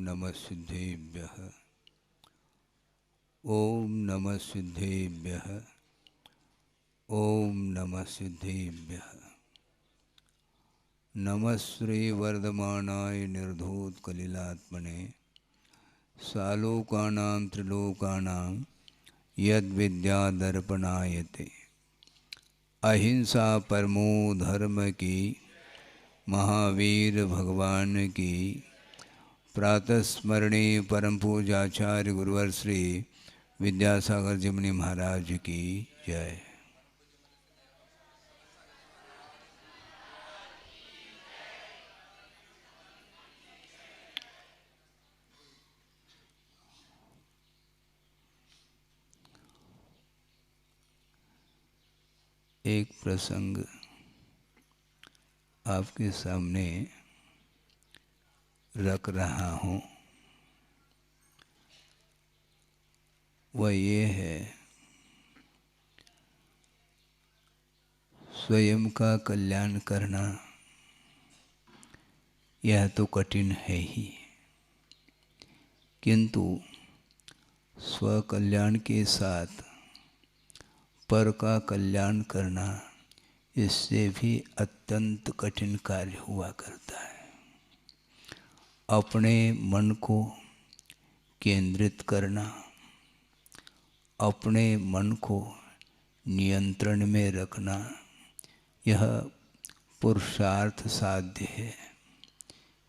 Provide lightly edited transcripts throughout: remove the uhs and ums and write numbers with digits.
नमः सिद्धेभ्यः। ओम नमः सिद्धेभ्यः। ओम नमः सिद्धेभ्यः। नमः श्री वर्धमानाय निर्धूतकलिलात्मने सालोकानां त्रिलोकानां यद्विद्यादर्पणायते। अहिंसा परमो धर्म की महावीर भगवान की प्रातस्मरणे परम पूजाचार्य गुरुवर श्री विद्यासागर जी मुनि महाराज की जय। एक प्रसंग आपके सामने रख रहा हूँ। वह ये है, स्वयं का कल्याण करना यह तो कठिन है ही, किंतु स्व कल्याण के साथ पर का कल्याण करना इससे भी अत्यंत कठिन कार्य हुआ करता है। अपने मन को केंद्रित करना, अपने मन को नियंत्रण में रखना, यह पुरुषार्थ साध्य है।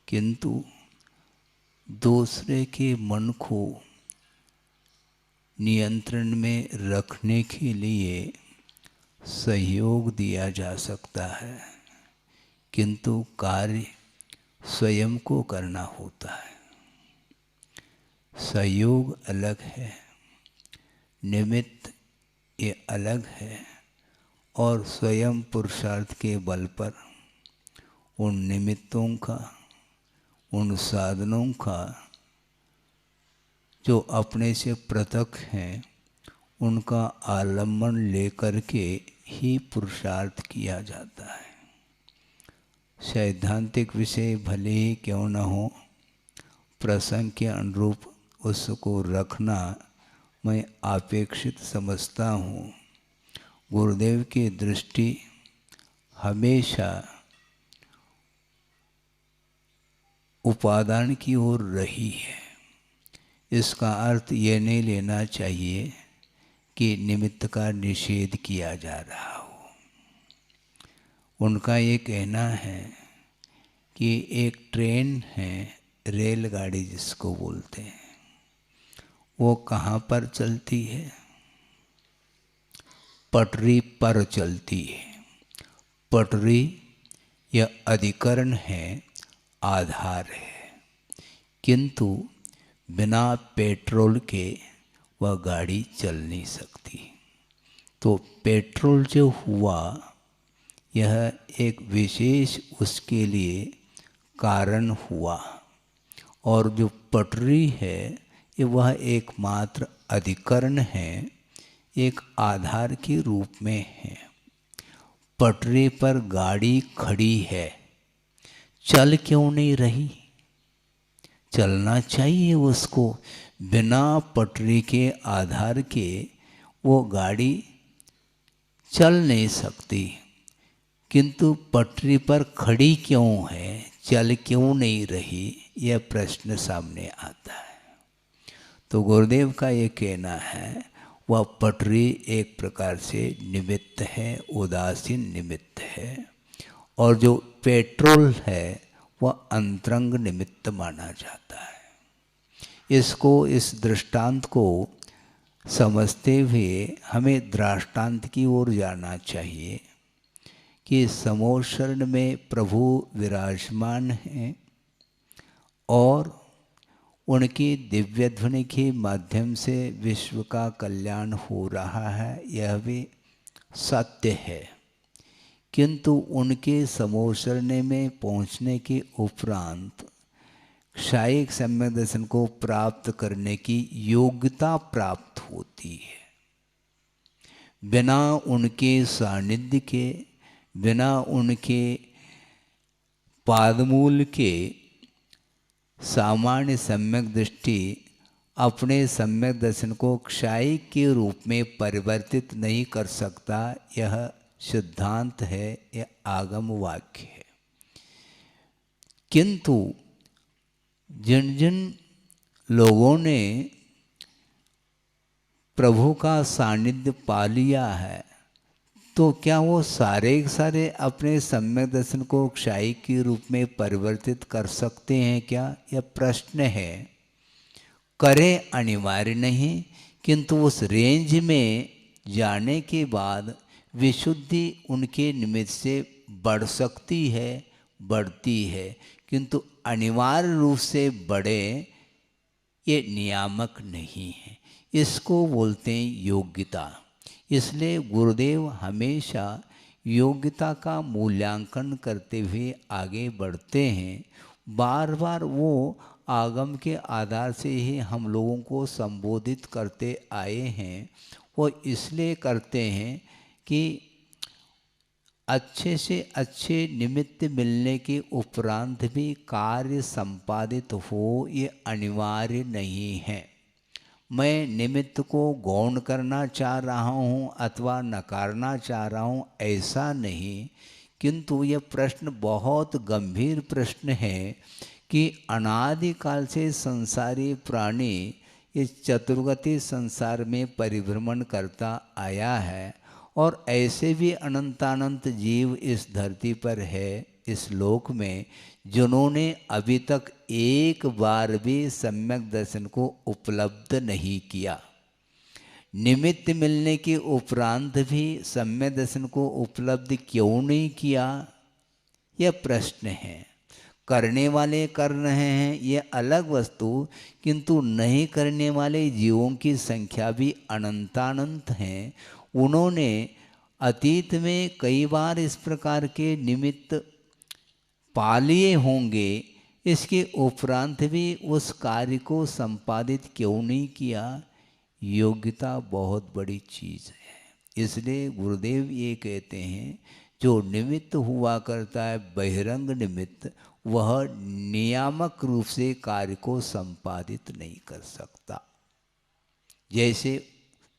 किंतु दूसरे के मन को नियंत्रण में रखने के लिए सहयोग दिया जा सकता है, किंतु कार्य स्वयं को करना होता है। सहयोग अलग है, निमित्त ये अलग है, और स्वयं पुरुषार्थ के बल पर उन निमित्तों का, उन साधनों का जो अपने से पृथक हैं, उनका आलम्बन लेकर के ही पुरुषार्थ किया जाता है। सैद्धांतिक विषय भले ही क्यों न हो, प्रसंग के अनुरूप उसको रखना मैं अपेक्षित समझता हूँ। गुरुदेव की दृष्टि हमेशा उपादान की ओर रही है। इसका अर्थ ये नहीं लेना चाहिए कि निमित्त का निषेध किया जा रहा हो। उनका ये कहना है कि एक ट्रेन है, रेलगाड़ी जिसको बोलते हैं, वो कहाँ पर चलती है? पटरी पर चलती है। पटरी यह अधिकरण है, आधार है, किंतु बिना पेट्रोल के वह गाड़ी चल नहीं सकती। तो पेट्रोल जो हुआ, यह एक विशेष उसके लिए कारण हुआ, और जो पटरी है ये वह एकमात्र अधिकरण है, एक आधार के रूप में है। पटरी पर गाड़ी खड़ी है, चल क्यों नहीं रही? चलना चाहिए उसको। बिना पटरी के आधार के वो गाड़ी चल नहीं सकती, किंतु पटरी पर खड़ी क्यों है, चल क्यों नहीं रही, यह प्रश्न सामने आता है। तो गुरुदेव का ये कहना है, वह पटरी एक प्रकार से निमित्त है, उदासीन निमित्त है, और जो पेट्रोल है वह अंतरंग निमित्त माना जाता है। इसको, इस दृष्टांत को समझते हुए हमें दृष्टांत की ओर जाना चाहिए कि समोर शरण में प्रभु विराजमान हैं, और उनकी दिव्य ध्वनि के माध्यम से विश्व का कल्याण हो रहा है, यह भी सत्य है। किंतु उनके समोसरने में पहुंचने के उपरांत क्षायिक सम्यक दर्शन को प्राप्त करने की योग्यता प्राप्त होती है। बिना उनके सानिध्य के, बिना उनके पादमूल के सामान्य सम्यक दृष्टि अपने सम्यक दर्शन को क्षायी के रूप में परिवर्तित नहीं कर सकता। यह सिद्धांत है, यह आगम वाक्य है। किंतु जिन जिन लोगों ने प्रभु का सानिध्य पा लिया है, तो क्या वो सारे सारे अपने सम्यक दर्शन को क्षायी के रूप में परिवर्तित कर सकते हैं क्या? यह प्रश्न है। करें अनिवार्य नहीं, किंतु उस रेंज में जाने के बाद विशुद्धि उनके निमित्त से बढ़ सकती है, बढ़ती है, किंतु अनिवार्य रूप से बढ़े ये नियामक नहीं है। इसको बोलते हैं योग्यता। इसलिए गुरुदेव हमेशा योग्यता का मूल्यांकन करते हुए आगे बढ़ते हैं। बार बार वो आगम के आधार से ही हम लोगों को संबोधित करते आए हैं। वो इसलिए करते हैं कि अच्छे से अच्छे निमित्त मिलने के उपरांत भी कार्य संपादित हो, ये अनिवार्य नहीं है। मैं निमित्त को गौण करना चाह रहा हूँ अथवा नकारना चाह रहा हूँ, ऐसा नहीं। किंतु यह प्रश्न बहुत गंभीर प्रश्न है कि अनादिकाल से संसारी प्राणी इस चतुर्गति संसार में परिभ्रमण करता आया है, और ऐसे भी अनंतानंत जीव इस धरती पर है, इस लोक में, जिन्होंने अभी तक एक बार भी सम्यक दर्शन को उपलब्ध नहीं किया। निमित्त मिलने के उपरांत भी सम्यक दर्शन को उपलब्ध क्यों नहीं किया, यह प्रश्न है। करने वाले कर रहे हैं, ये अलग वस्तु, किंतु नहीं करने वाले जीवों की संख्या भी अनंतानंत हैं। उन्होंने अतीत में कई बार इस प्रकार के निमित्त पा लिए होंगे, इसके उपरांत भी उस कार्य को संपादित क्यों नहीं किया। योग्यता बहुत बड़ी चीज़ है। इसलिए गुरुदेव ये कहते हैं, जो निमित्त हुआ करता है बहिरंग निमित्त, वह नियामक रूप से कार्य को संपादित नहीं कर सकता। जैसे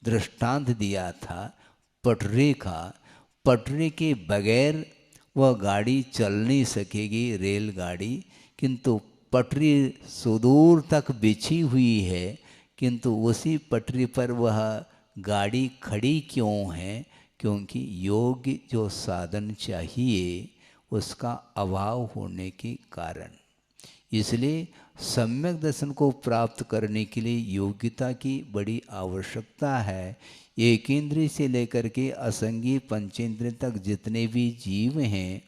दृष्टांत दिया था पटरी का, पटरी के बगैर वह गाड़ी चल नहीं सकेगी, रेलगाड़ी। किंतु पटरी सुदूर तक बिछी हुई है, किंतु उसी पटरी पर वह गाड़ी खड़ी क्यों है? क्योंकि योग्य जो साधन चाहिए उसका अभाव होने के कारण। इसलिए सम्यक दर्शन को प्राप्त करने के लिए योग्यता की बड़ी आवश्यकता है। एक इंद्रिय से लेकर के असंगी पंचेंद्रिय तक जितने भी जीव हैं,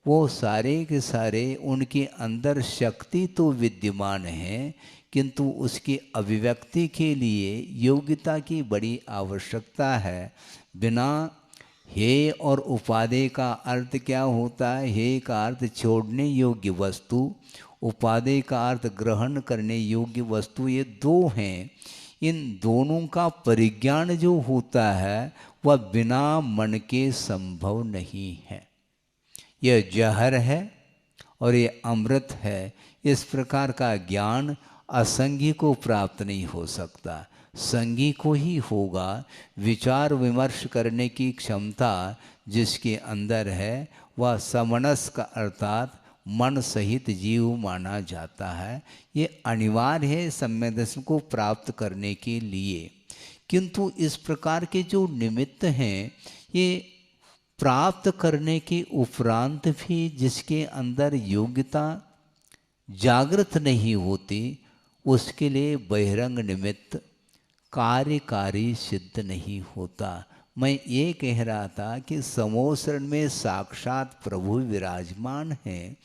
वो सारे के सारे, उनके अंदर शक्ति तो विद्यमान है, किंतु उसकी अभिव्यक्ति के लिए योग्यता की बड़ी आवश्यकता है। बिना हे और उपादेय का अर्थ क्या होता है? हे का अर्थ छोड़ने योग्य वस्तु, उपादेय का अर्थ ग्रहण करने योग्य वस्तु। ये दो हैं। इन दोनों का परिज्ञान जो होता है वह बिना मन के संभव नहीं है। यह जहर है और ये अमृत है। इस प्रकार का ज्ञान असंगी को प्राप्त नहीं हो सकता, संगी को ही होगा। विचार विमर्श करने की क्षमता जिसके अंदर है वह समनस्क अर्थात मन सहित जीव माना जाता है। ये अनिवार्य है सम्यक दर्शन को प्राप्त करने के लिए। किंतु इस प्रकार के जो निमित्त हैं, ये प्राप्त करने के उपरांत भी जिसके अंदर योग्यता जागृत नहीं होती, उसके लिए बहिरंग निमित्त कार्यकारी सिद्ध नहीं होता। मैं ये कह रहा था कि समोसरण में साक्षात प्रभु विराजमान हैं,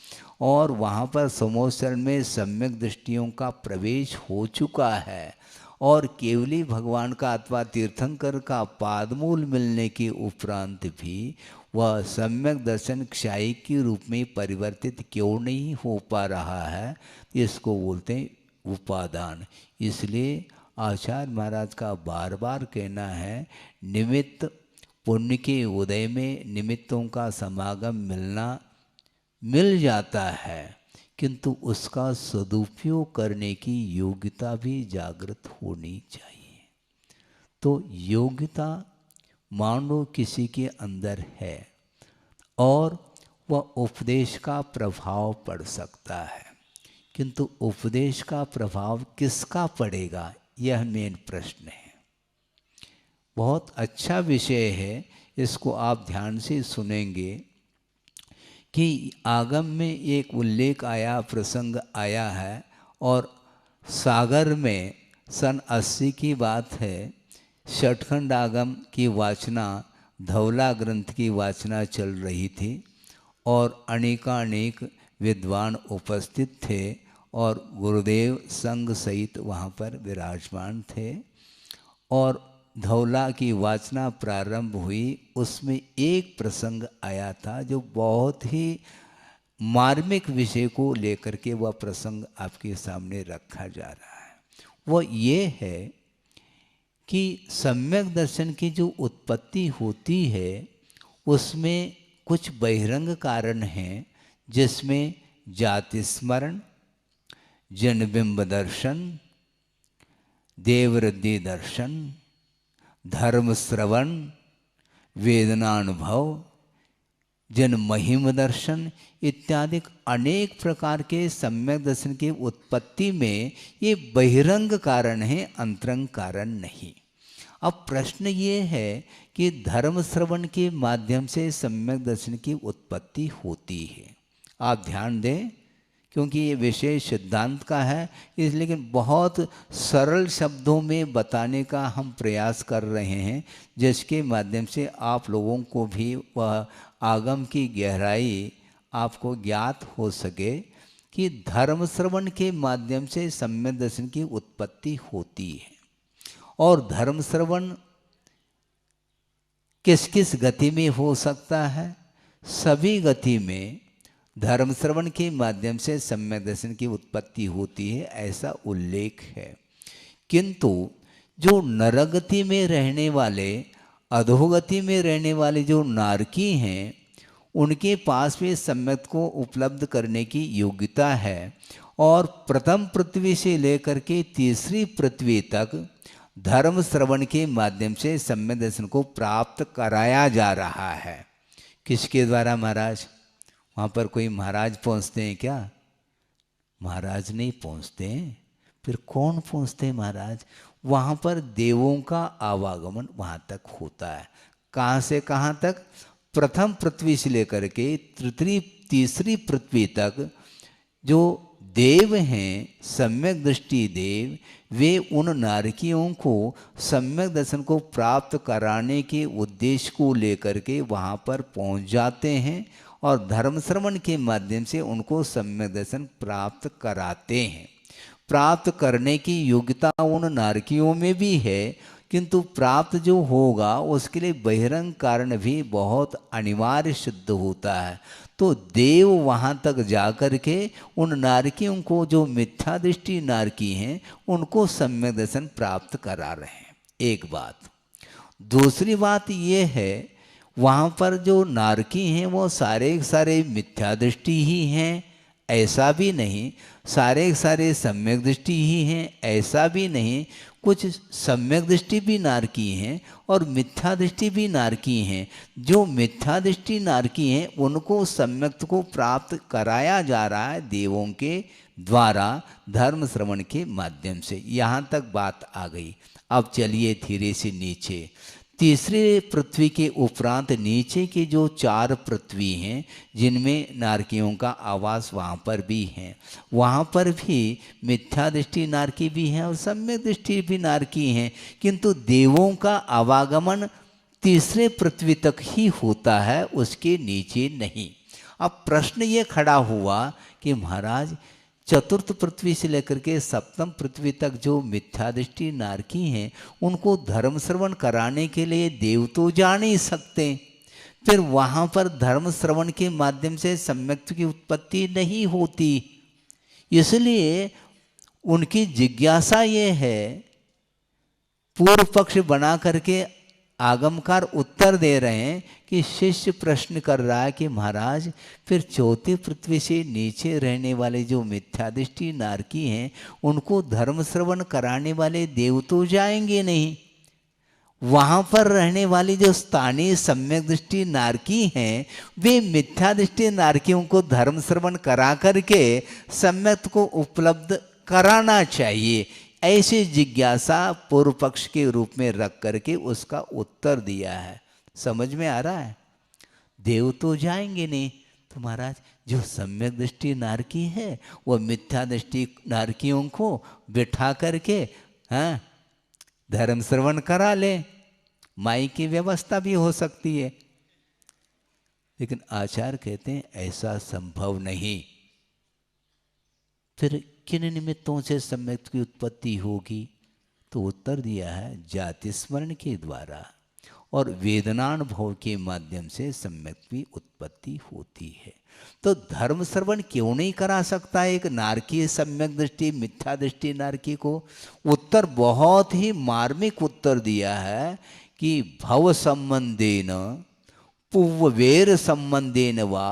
और वहाँ पर समोसरण में सम्यक दृष्टियों का प्रवेश हो चुका है, और केवली भगवान का अथवा तीर्थंकर का पादमूल मिलने के उपरांत भी वह सम्यक दर्शन क्षायी के रूप में परिवर्तित क्यों नहीं हो पा रहा है? इसको बोलते हैं उपादान। इसलिए आचार्य महाराज का बार बार कहना है, निमित्त पुण्य के उदय में निमित्तों का समागम मिल जाता है, किंतु उसका सदुपयोग करने की योग्यता भी जागृत होनी चाहिए। तो योग्यता मान लो किसी के अंदर है और वह उपदेश का प्रभाव पड़ सकता है, किंतु उपदेश का प्रभाव किसका पड़ेगा, यह मेन प्रश्न है। बहुत अच्छा विषय है, इसको आप ध्यान से सुनेंगे कि आगम में एक उल्लेख आया, प्रसंग आया है, और सागर में सन 80 की बात है, षटखंड आगम की वाचना, धौला ग्रंथ की वाचना चल रही थी और अनेकानेक विद्वान उपस्थित थे और गुरुदेव संग सहित वहाँ पर विराजमान थे और धौला की वाचना प्रारंभ हुई। उसमें एक प्रसंग आया था जो बहुत ही मार्मिक विषय को लेकर के वह प्रसंग आपके सामने रखा जा रहा है। वह ये है कि सम्यक दर्शन की जो उत्पत्ति होती है उसमें कुछ बहिरंग कारण हैं, जिसमें जाति स्मरण, जनबिंब दर्शन, देवरद्धि दर्शन, धर्म श्रवण, वेदनानुभव, जन महिम दर्शन इत्यादि अनेक प्रकार के सम्यक दर्शन की उत्पत्ति में ये बहिरंग कारण है, अंतरंग कारण नहीं। अब प्रश्न ये है कि धर्म श्रवण के माध्यम से सम्यक दर्शन की उत्पत्ति होती है। आप ध्यान दें, क्योंकि ये विषय सिद्धांत का है, इसलिए लेकिन बहुत सरल शब्दों में बताने का हम प्रयास कर रहे हैं, जिसके माध्यम से आप लोगों को भी वह आगम की गहराई आपको ज्ञात हो सके कि धर्म श्रवण के माध्यम से सम्यक दर्शन की उत्पत्ति होती है। और धर्म श्रवण किस किस गति में हो सकता है? सभी गति में धर्म श्रवण के माध्यम से सम्यक दर्शन की उत्पत्ति होती है, ऐसा उल्लेख है। किंतु जो नरगति में रहने वाले, अधोगति में रहने वाले जो नारकी हैं, उनके पास भी सम्यक को उपलब्ध करने की योग्यता है और प्रथम पृथ्वी से लेकर के तीसरी पृथ्वी तक धर्म श्रवण के माध्यम से सम्यक दर्शन को प्राप्त कराया जा रहा है। किसके द्वारा महाराज? वहाँ पर कोई महाराज पहुँचते हैं क्या? महाराज नहीं पहुँचते हैं, फिर कौन पहुँचते हैं महाराज? वहाँ पर देवों का आवागमन वहाँ तक होता है। कहाँ से कहाँ तक? प्रथम पृथ्वी से लेकर के तीसरी पृथ्वी तक जो देव हैं, सम्यक दृष्टि देव, वे उन नारकियों को सम्यक दर्शन को प्राप्त कराने के उद्देश्य को लेकर के वहाँ पर पहुँच जाते हैं और धर्म श्रवण के माध्यम से उनको सम्यक दर्शन प्राप्त कराते हैं। प्राप्त करने की योग्यता उन नारकियों में भी है, किंतु प्राप्त जो होगा उसके लिए बहिरंग कारण भी बहुत अनिवार्य सिद्ध होता है। तो देव वहाँ तक जाकर के उन नारकियों को, जो मिथ्या दृष्टि नारकी हैं, उनको सम्यक दर्शन प्राप्त करा रहे हैं। एक बात। दूसरी बात ये है, वहाँ पर जो नारकी हैं वो सारे सारे मिथ्या दृष्टि ही हैं, ऐसा भी नहीं। सारे सारे सम्यक दृष्टि ही हैं, ऐसा भी नहीं। कुछ सम्यक दृष्टि भी नारकी हैं और मिथ्या दृष्टि भी नारकी हैं। जो मिथ्या दृष्टि नारकी हैं उनको सम्यक को प्राप्त कराया जा रहा है देवों के द्वारा धर्म श्रवण के माध्यम से। यहाँ तक बात आ गई। अब चलिए धीरे से नीचे। तीसरे पृथ्वी के उपरांत नीचे की जो 4 पृथ्वी हैं, जिनमें नारकियों का आवास वहाँ पर भी है, वहाँ पर भी मिथ्या दृष्टि नारकी भी हैं और सम्यक दृष्टि भी नारकी हैं, किंतु देवों का आवागमन तीसरे पृथ्वी तक ही होता है, उसके नीचे नहीं। अब प्रश्न ये खड़ा हुआ कि महाराज चतुर्थ पृथ्वी से लेकर के सप्तम पृथ्वी तक जो मिथ्या दृष्टि नारकी हैं, उनको धर्म श्रवण कराने के लिए देव तो जा नहीं सकते, फिर वहाँ पर धर्म श्रवण के माध्यम से सम्यक की उत्पत्ति नहीं होती। इसलिए उनकी जिज्ञासा ये है, पूर्व पक्ष बना करके आगमकार उत्तर दे रहे हैं कि शिष्य प्रश्न कर रहा है कि महाराज फिर चौथी पृथ्वी से नीचे रहने वाले जो मिथ्यादृष्टि नारकी हैं उनको धर्म श्रवण कराने वाले देव तो जाएंगे नहीं, वहां पर रहने वाली जो स्थानीय सम्यक दृष्टि नारकी हैं वे मिथ्या दृष्टि नारकियों को धर्म श्रवण करा करके सम्यक को उपलब्ध कराना चाहिए। ऐसी जिज्ञासा पूर्व पक्ष के रूप में रख करके उसका उत्तर दिया है। समझ में आ रहा है? देव तो जाएंगे नहीं, तो महाराज जो सम्यक दृष्टि नारकी है वो मिथ्या दृष्टि नारकियों को बिठा करके हाँ धर्म श्रवण करा ले, माई की व्यवस्था भी हो सकती है। लेकिन आचार्य कहते हैं ऐसा संभव नहीं। फिर किन निमित्तों से सम्यक की उत्पत्ति होगी? तो उत्तर दिया है जाति स्मरण के द्वारा और वेदनानुभव के माध्यम से सम्यक की उत्पत्ति होती है। तो धर्म श्रवण क्यों नहीं करा सकता एक नारकी सम्यक दृष्टि मिथ्या दृष्टि नारकी को? उत्तर बहुत ही मार्मिक उत्तर दिया है कि भव संबंधेन पुव्वेर संबंधेन वा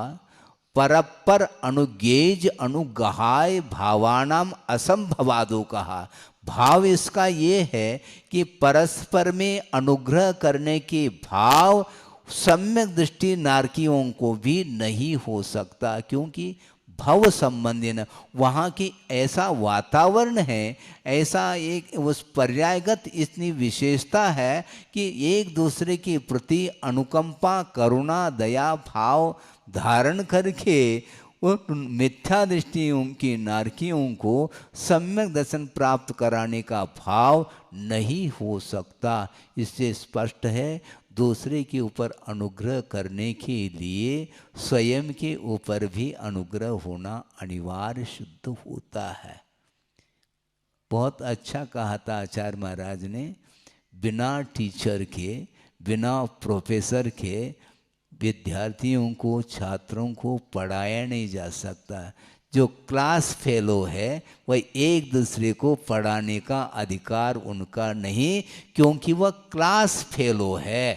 परपर अनुगेज अनुगहाय भावानाम असंभवादो कहा। भाव इसका ये है कि परस्पर में अनुग्रह करने के भाव सम्यक दृष्टि नारकियों को भी नहीं हो सकता, क्योंकि भव संबंधी न वहाँ की ऐसा वातावरण है, ऐसा एक उस पर्यायगत इतनी विशेषता है कि एक दूसरे के प्रति अनुकंपा करुणा दया भाव धारण करके वो मिथ्या दृष्टियों की नारकियों को सम्यक दर्शन प्राप्त कराने का भाव नहीं हो सकता। इससे स्पष्ट है दूसरे के ऊपर अनुग्रह करने के लिए स्वयं के ऊपर भी अनुग्रह होना अनिवार्य सिद्ध होता है। बहुत अच्छा कहा था आचार्य महाराज ने, बिना टीचर के बिना प्रोफेसर के विद्यार्थियों को छात्रों को पढ़ाया नहीं जा सकता। जो क्लास फेलो है वह एक दूसरे को पढ़ाने का अधिकार उनका नहीं, क्योंकि वह क्लास फेलो है।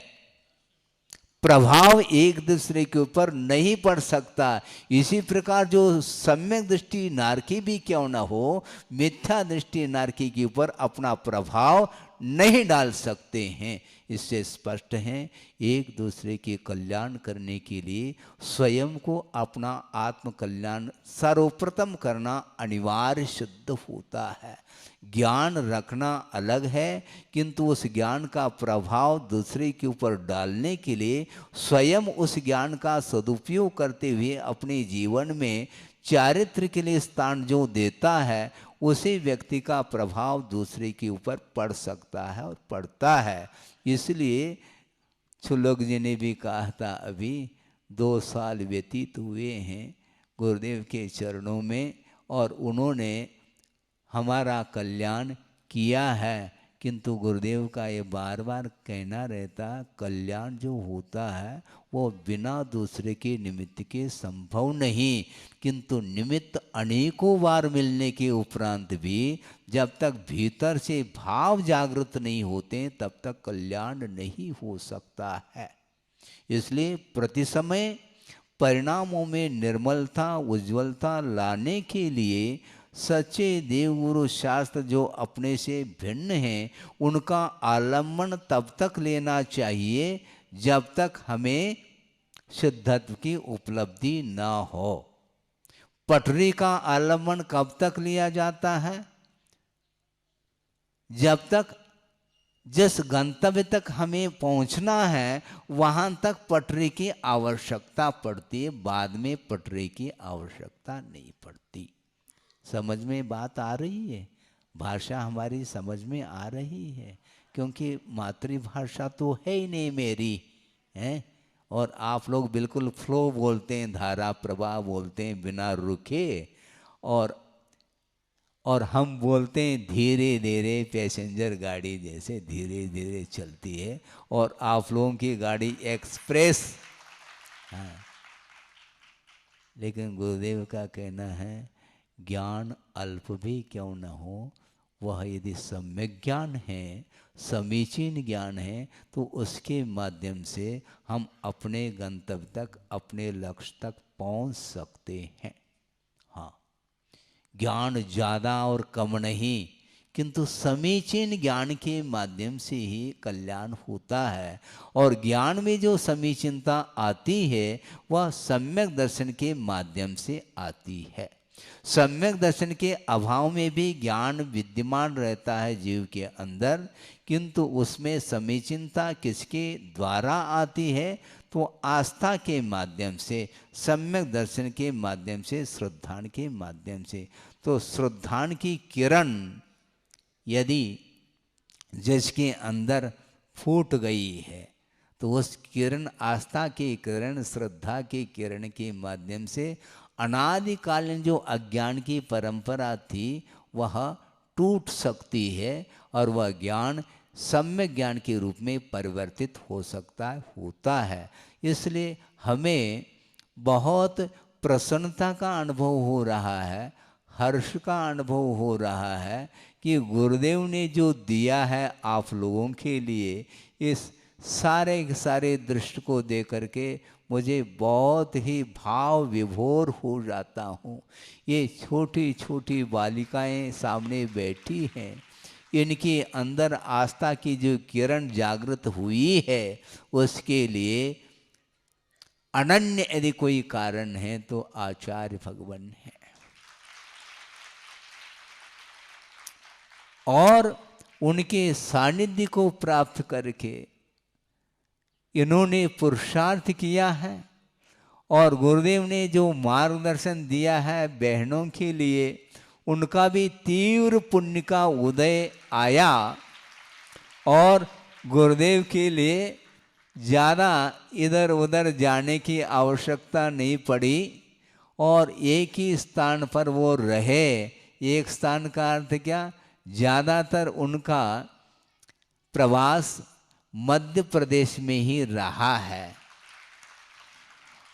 प्रभाव एक दूसरे के ऊपर नहीं पड़ सकता। इसी प्रकार जो सम्यक दृष्टि नारकी भी क्यों न हो, मिथ्या दृष्टि नारकी के ऊपर अपना प्रभाव नहीं डाल सकते हैं। इससे स्पष्ट है एक दूसरे के कल्याण करने के लिए स्वयं को अपना आत्म कल्याण सर्वप्रथम करना अनिवार्य सिद्ध होता है। ज्ञान रखना अलग है, किंतु उस ज्ञान का प्रभाव दूसरे के ऊपर डालने के लिए स्वयं उस ज्ञान का सदुपयोग करते हुए अपने जीवन में चारित्र के लिए स्थान जो देता है उसी व्यक्ति का प्रभाव दूसरे के ऊपर पड़ सकता है और पड़ता है। इसलिए छुलोक जी ने भी कहा था, अभी 2 साल व्यतीत हुए हैं गुरुदेव के चरणों में और उन्होंने हमारा कल्याण किया है, किंतु गुरुदेव का ये बार बार कहना रहता, कल्याण जो होता है वो बिना दूसरे के निमित्त के संभव नहीं, किंतु निमित्त अनेकों बार मिलने के उपरांत भी जब तक भीतर से भाव जागृत नहीं होते तब तक कल्याण नहीं हो सकता है। इसलिए प्रति समय परिणामों में निर्मलता उज्ज्वलता लाने के लिए सच्चे देवगुरु शास्त्र जो अपने से भिन्न हैं उनका आलम्बन तब तक लेना चाहिए जब तक हमें सिद्धत्व की उपलब्धि न हो। पटरी का आलम्बन कब तक लिया जाता है? जब तक जिस गंतव्य तक हमें पहुंचना है वहां तक पटरी की आवश्यकता पड़ती है, बाद में पटरी की आवश्यकता नहीं पड़ती। समझ में बात आ रही है? भाषा हमारी समझ में आ रही है? क्योंकि मातृभाषा तो है ही नहीं मेरी, है, और आप लोग बिल्कुल फ्लो बोलते हैं, धारा प्रवाह बोलते हैं बिना रुके, और हम बोलते हैं धीरे धीरे पैसेंजर गाड़ी जैसे धीरे धीरे चलती है, और आप लोगों की गाड़ी एक्सप्रेस। हाँ, लेकिन गुरुदेव का कहना है ज्ञान अल्प भी क्यों न हो वह यदि सम्यक ज्ञान है, समीचीन ज्ञान है, तो उसके माध्यम से हम अपने गंतव्य तक, अपने लक्ष्य तक पहुंच सकते हैं। हाँ, ज्ञान ज़्यादा और कम नहीं, किंतु समीचीन ज्ञान के माध्यम से ही कल्याण होता है। और ज्ञान में जो समीचीनता आती है वह सम्यक दर्शन के माध्यम से आती है। सम्यक दर्शन के अभाव में भी ज्ञान विद्यमान रहता है जीव के अंदर, किंतु उसमें समीचीनता किसके द्वारा आती है? तो आस्था के माध्यम से, सम्यक दर्शन के माध्यम से, श्रद्धान के माध्यम से। तो श्रद्धान की किरण यदि जिसके अंदर फूट गई है, तो उस किरण, आस्था की किरण, श्रद्धा की किरण के माध्यम से अनादिकालीन जो अज्ञान की परंपरा थी वह टूट सकती है और वह ज्ञान सम्यक ज्ञान के रूप में परिवर्तित हो सकता है, होता है। इसलिए हमें बहुत प्रसन्नता का अनुभव हो रहा है, हर्ष का अनुभव हो रहा है कि गुरुदेव ने जो दिया है आप लोगों के लिए, इस सारे के सारे दृश्य को देख करके मुझे बहुत ही भाव विभोर हो जाता हूँ। ये छोटी छोटी बालिकाएं सामने बैठी हैं, इनके अंदर आस्था की जो किरण जागृत हुई है, उसके लिए अनन्य यदि कोई कारण है तो आचार्य भगवान है। और उनके सानिध्य को प्राप्त करके इन्होंने पुरुषार्थ किया है और गुरुदेव ने जो मार्गदर्शन दिया है बहनों के लिए, उनका भी तीव्र पुण्य का उदय आया और गुरुदेव के लिए ज़्यादा इधर उधर जाने की आवश्यकता नहीं पड़ी और एक ही स्थान पर वो रहे। एक स्थान का अर्थ क्या? ज़्यादातर उनका प्रवास मध्य प्रदेश में ही रहा है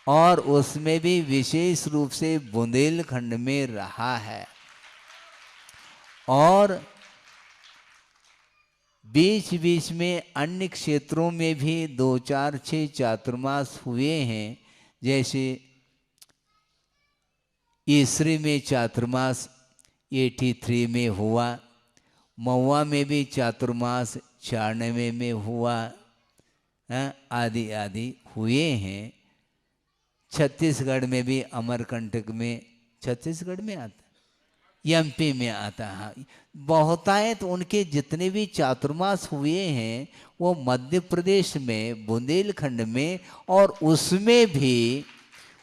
और उसमें भी विशेष रूप से बुंदेलखंड में रहा है। और बीच बीच में अन्य क्षेत्रों में भी 2, 4, 6 चातुर्मास हुए हैं। जैसे ईसरी में चातुर्मास 83 में हुआ, महुआ में भी चातुर्मास 96 में हुआ, आदि आदि हुए हैं। छत्तीसगढ़ में भी अमरकंटक में, छत्तीसगढ़ में आता, एमपी में आता है, बहुतायत उनके जितने भी चातुर्मास हुए हैं वो मध्य प्रदेश में बुंदेलखंड में, और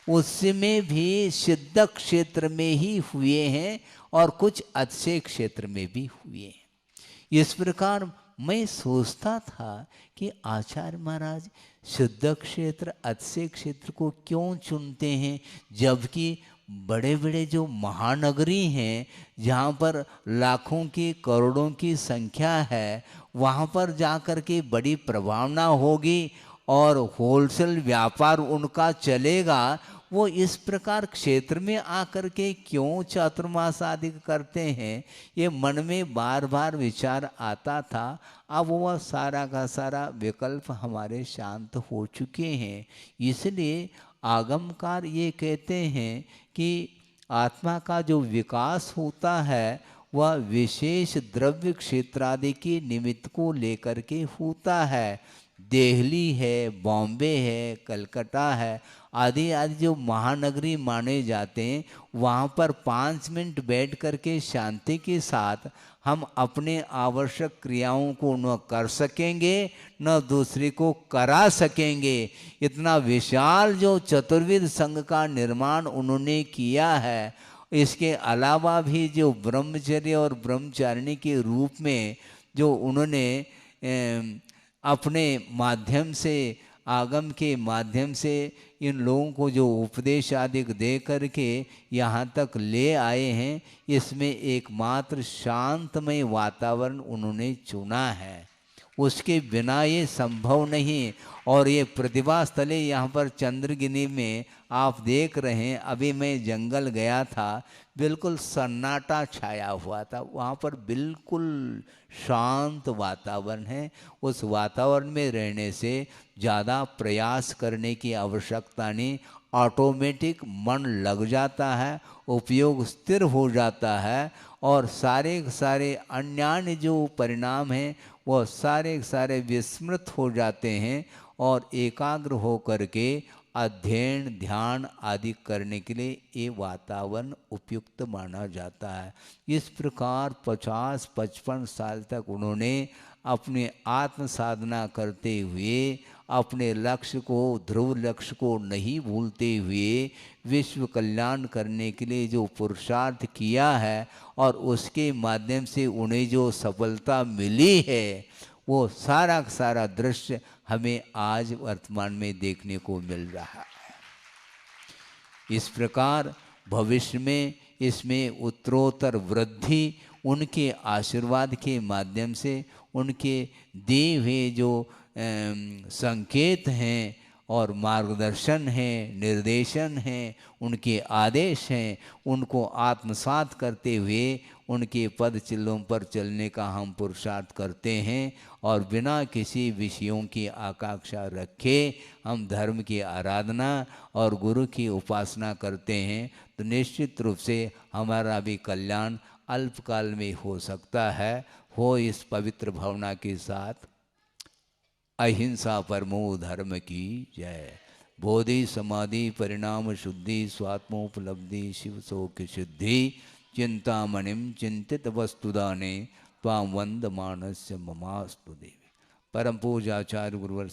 उसमें भी सिद्ध क्षेत्र में ही हुए हैं और कुछ अच्छे क्षेत्र में भी हुए हैं। इस प्रकार मैं सोचता था कि आचार्य महाराज शुद्ध क्षेत्र, अच्छे क्षेत्र को क्यों चुनते हैं, जबकि बड़े बड़े जो महानगरी हैं जहाँ पर लाखों की करोड़ों की संख्या है, वहाँ पर जा कर के बड़ी प्रभावना होगी और होलसेल व्यापार उनका चलेगा। वो इस प्रकार क्षेत्र में आकर के क्यों चातुर्मास आदि करते हैं, ये मन में बार बार विचार आता था। अब वह सारा का सारा विकल्प हमारे शांत हो चुके हैं। इसलिए आगमकार ये कहते हैं कि आत्मा का जो विकास होता है वह विशेष द्रव्य क्षेत्र आदि के निमित्त को लेकर के होता है। दिल्ली है, बॉम्बे है, कलकत्ता है, आदि आदि जो महानगरी माने जाते हैं, वहाँ पर 5 मिनट बैठ करके शांति के साथ हम अपने आवश्यक क्रियाओं को न कर सकेंगे न दूसरे को करा सकेंगे। इतना विशाल जो चतुर्विध संघ का निर्माण उन्होंने किया है, इसके अलावा भी जो ब्रह्मचर्य और ब्रह्मचारिणी के रूप में जो उन्होंने अपने माध्यम से, आगम के माध्यम से इन लोगों को जो उपदेश आदि दे करके यहाँ तक ले आए हैं, इसमें एकमात्र शांतमय वातावरण उन्होंने चुना है। उसके बिना ये संभव नहीं। और ये प्रतिभा स्थले यहाँ पर चंद्रगिरी में आप देख रहे हैं, अभी मैं जंगल गया था, बिल्कुल सन्नाटा छाया हुआ था, वहाँ पर बिल्कुल शांत वातावरण है। उस वातावरण में रहने से ज़्यादा प्रयास करने की आवश्यकता नहीं, ऑटोमेटिक मन लग जाता है, उपयोग स्थिर हो जाता है, और सारे सारे अन्य जो परिणाम हैं वह सारे सारे विस्मृत हो जाते हैं, और एकाग्र हो करके अध्ययन ध्यान आदि करने के लिए ये वातावरण उपयुक्त माना जाता है। इस प्रकार 50-55 साल तक उन्होंने अपने आत्म साधना करते हुए अपने लक्ष्य को, ध्रुव लक्ष्य को नहीं भूलते हुए विश्व कल्याण करने के लिए जो पुरुषार्थ किया है, और उसके माध्यम से उन्हें जो सफलता मिली है, वो सारा सारा दृश्य हमें आज वर्तमान में देखने को मिल रहा है। इस प्रकार भविष्य में इसमें उत्तरोत्तर वृद्धि उनके आशीर्वाद के माध्यम से, उनके दिए हुए जो संकेत हैं और मार्गदर्शन हैं, निर्देशन हैं, उनके आदेश हैं, उनको आत्मसात करते हुए उनके पद चिल्लों पर चलने का हम पुरुषार्थ करते हैं, और बिना किसी विषयों की आकांक्षा रखे हम धर्म की आराधना और गुरु की उपासना करते हैं, तो निश्चित रूप से हमारा भी कल्याण अल्पकाल में हो सकता है। हो इस पवित्र भावना के साथ अहिंसा परमो धर्म की जय। बोधि समाधि परिणाम शुद्धि स्वात्मोपलब्धि शिव शोक शुद्धि चिंतामणिम चिंतित वस्तुदाने त्वां वंदमानस्य ममास्तु देवी। परम पूज्य आचार्य गुरुवर